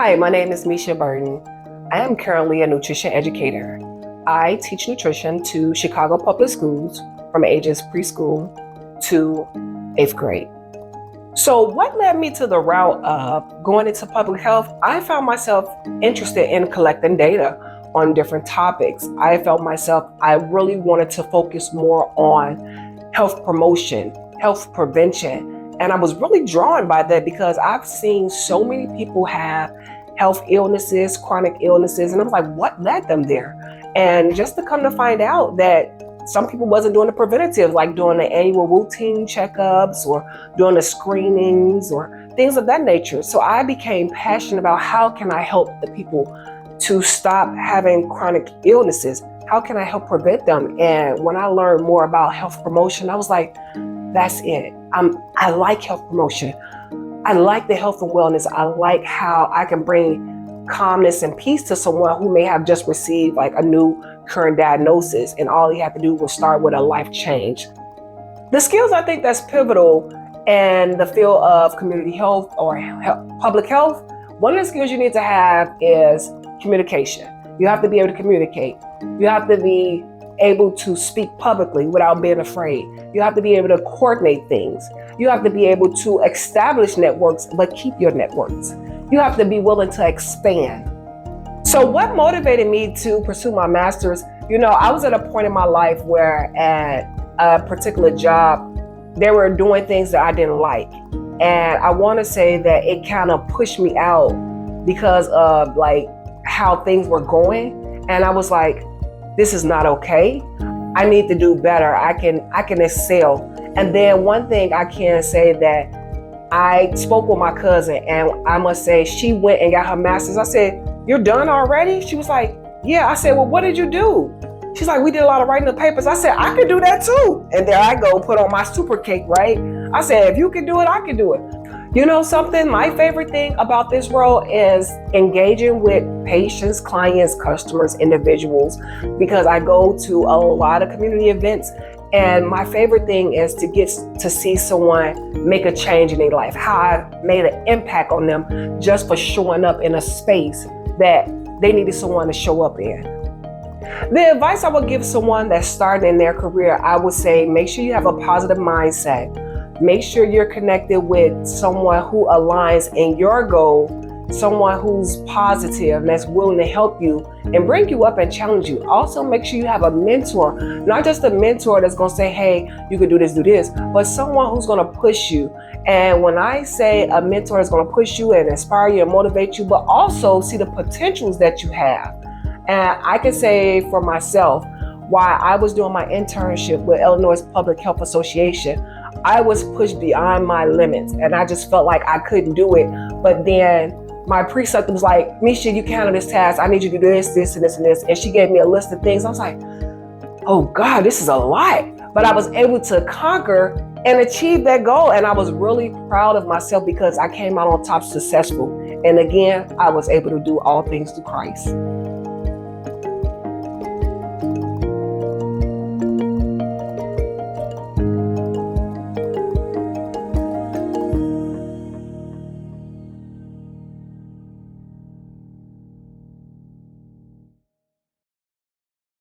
Hi, my name is Misha Burton. I am currently a nutrition educator. I teach nutrition to Chicago public schools from ages preschool to 8th grade. So what led me to the route of going into public health? I found myself interested in collecting data on different topics. I felt myself, I really wanted to focus more on health promotion, health prevention. And I was really drawn by that because I've seen so many people have health illnesses, chronic illnesses, and I was like, what led them there? And just to come to find out that some people wasn't doing the preventative, like doing the annual routine checkups or doing the screenings or things of that nature. So I became passionate about how can I help the people to stop having chronic illnesses? How can I help prevent them? And when I learned more about health promotion, I was like, that's it. I like health promotion. I like the health and wellness. I like how I can bring calmness and peace to someone who may have just received like a new current diagnosis, and all you have to do was start with a life change. The skills I think that's pivotal in the field of community health or public health, one of the skills you need to have is communication. You have to be able to communicate. You have to be able to speak publicly without being afraid. You have to be able to coordinate things. You have to be able to establish networks, but keep your networks. You have to be willing to expand. So what motivated me to pursue my master's? I was at a point in my life where at a particular job, they were doing things that I didn't like. And I want to say that it kind of pushed me out because of like how things were going. And I was like, this is not okay. I need to do better. I can excel. And then one thing I can say that I spoke with my cousin, and I must say she went and got her master's. I said, you're done already? She was like, yeah. I said, well, what did you do? She's like, we did a lot of writing the papers. I said, I could do that too. And there I go, put on my super cake, right? I said, if you can do it, I can do it. You know something? My favorite thing about this role is engaging with patients, clients, customers, individuals, because I go to a lot of community events. And my favorite thing is to get to see someone make a change in their life, how I made an impact on them just for showing up in a space that they needed someone to show up in. The advice I would give someone that's starting in their career, I would say, make sure you have a positive mindset. Make sure you're connected with someone who aligns in your goal, someone who's positive and that's willing to help you and bring you up and challenge you. Also, make sure you have a mentor, not just a mentor that's going to say, hey, you can do this, but someone who's going to push you. And when I say a mentor is going to push you and inspire you and motivate you, but also see the potentials that you have. And I can say for myself, while I was doing my internship with Illinois Public Health Association, I was pushed beyond my limits and I just felt like I couldn't do it. But then my preceptor was like, Misha, you can handle this task. I need you to do this, this, and this, and this. And she gave me a list of things. I was like, oh God, this is a lot. But I was able to conquer and achieve that goal. And I was really proud of myself because I came out on top successful. And again, I was able to do all things through Christ.